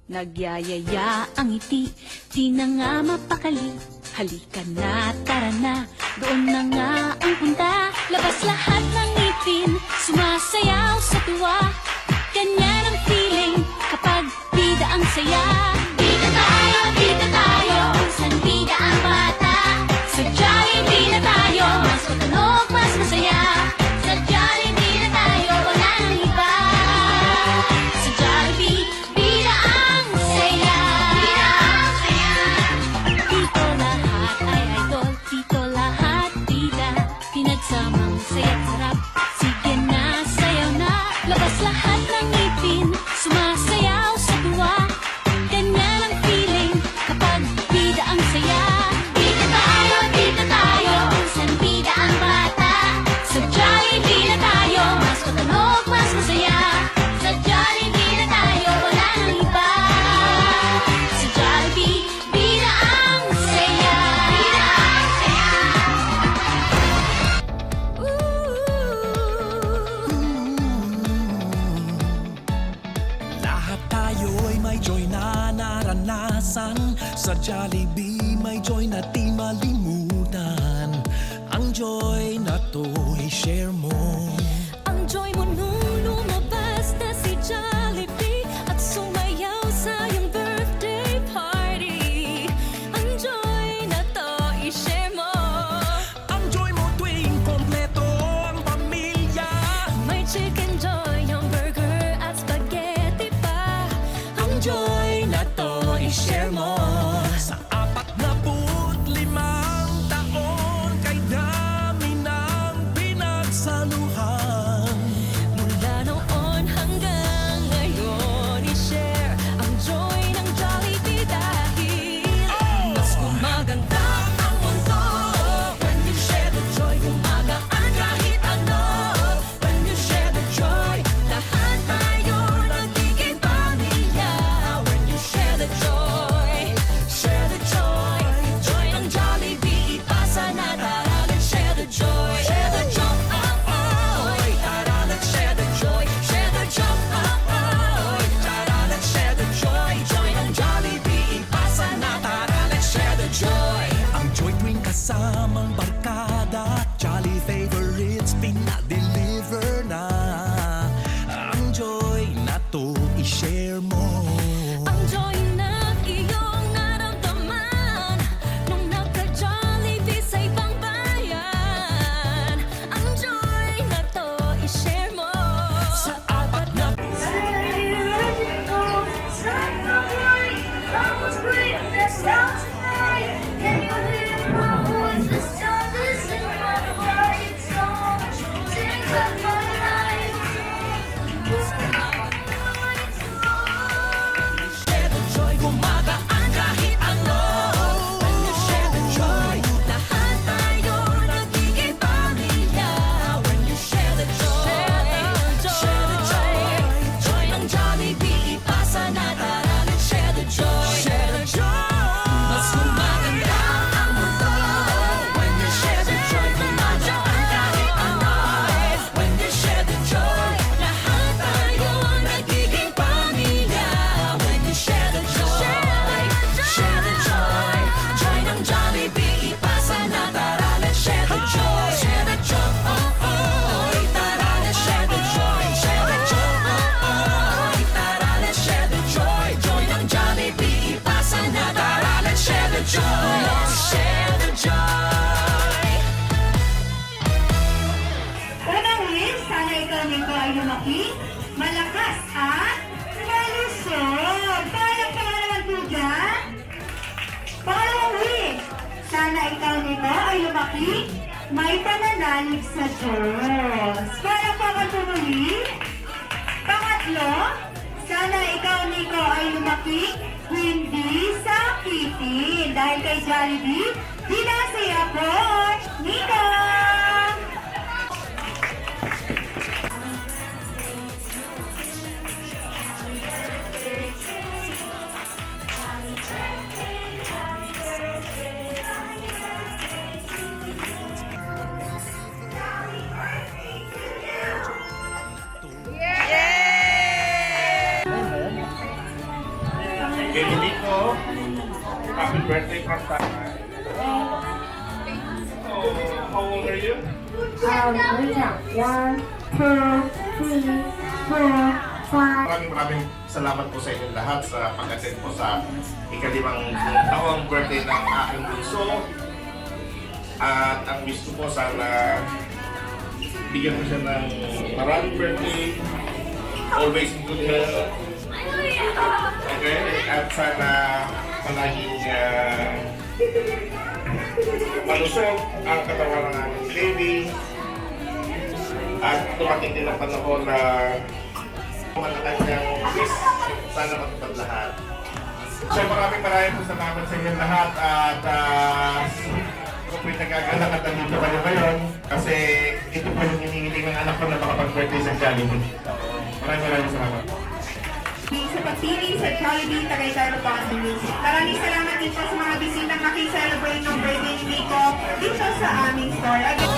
Nagyayaya ang ngiti, di na nga mapakali. Halika na, tara na, doon na nga ang punta. Labas lahat ng ngipin, sumasayaw sa tuwa. Ganyan ang feeling kapag bida ang saya. Bida tayo, kung bida ang bata. Sa Jollibee na tayo, mas matunog, mas masaya. Sa Jollibee na tayo, wala nang iba. Sa Jollibee, bida ang saya. Bida ang saya. Dito lahat ay idol, dito lahat bida. Pinagsamang saya't sarap, sige na, sayaw na. Labas lahat ng ngipin, sumasayaw sa tuwa. Ganyan ang feeling kapag bida ang saya. Bida tayo, kung saan bida ang bata. Sa Jollibee na tayo, mas matunog, mas masaya. Sa Jollibee na tayo, wala nang iba. Sa Jollibee, bida ang saya. Bida ang saya. Lahat tayo'y may joy na naranasan. Sa Jollibee may joy na di malimutan. Ang joy na to'y share mo. Ang joy mo nung lumabas na si Jollibee at sumayaw sa iyong birthday party. Ang joy na to i-share mo. Ang joy mo tuwing kompleto ang pamilya. May chicken joy, hamburger at spaghetti pa. Ang joy na to i-share mo. Sa 45 taon kay dami ng pinagsaluhan. Mula noon hanggang ngayon i-share ang joy ng Jollibee dahil mas gumaganda ang mundo. When you share the joy, gumagaan kahit ano. When you share the joy, lahat tayo nagiging pamilya. When you share the joy, joy ng Jollibee, ipasa na, tara, let's share the joy. Share the joy, oh, oh, tara, let's share the joy. Share the joy, oh, oh, tara, let's share the joy. Joy ng Jollibee, ipasa na, tara, let's share the joy. Ang joy tuwing kasamang barkada. Jolly favorites pinadeliver na. Ang joy na to i-share mo. Ang joy na iyong naramdaman nung nagka-Jollibee sa ibang bayan. Ang joy na to i-share mo. Sa apat na Share the joy, gumagaan kahit ano. When you share the joy, lahat tayo nagiging pamilya. When you share the joy, joy ng Jollibee, ipasa na, tara, let's share the joy. share the joy. Mas gumaganda ang mundo. When you share the joy, gumagaan kahit ano. When you share the joy, lahat tayo nagiging pamilya. When you share the joy, joy ng Jollibee, ipasa na, tara, let's share the joy. Share the joy, oh, oh, tara, let's share the joy. Share the joy, oh, oh, tara, let's share the joy. Joy ng Jollibee, ipasa na, tara, let's share the joy. Let's share the joy. Unang win, sana ikaw nito ay lumaki, malakas at malusog. Palakpakan naman po dyan. Pangalawang win, sana ikaw nito ay lumaki, may pananalig sa Diyos. Palakpakan po muli. Pangatlo, sana ikaw nito ay lumaki, hindi sakitin. Dahil kay Jollibee, dinasaya po, Nika! birthday kanta. Oh, how old are you? Maraming salamat po sa inyong lahat sa pag-attend po sa ikalimang taong birthday ng aking bunso. At ang wish ko po sana bigyan ko siya ng maraming birthday, always in good health. Okay? At sana palaging malusog ang katawan ng aming baby. At tumating din ang panahon na malakas niyang wish, sana matupad lahat. So maraming po salamat sa inyong lahat at kung po'y nagagalang at nandito kayo ngayon kasi ito po yung hinihiling ng anak ko na makapag-birthday sa Jollibee. Maraming salamat. Sa pagpili sa Jollibee Tagaytay Rotondo Music. Maraming salamat din po sa mga bisitang makiselebrate ng birthday ni Nico dito sa aming store. Again,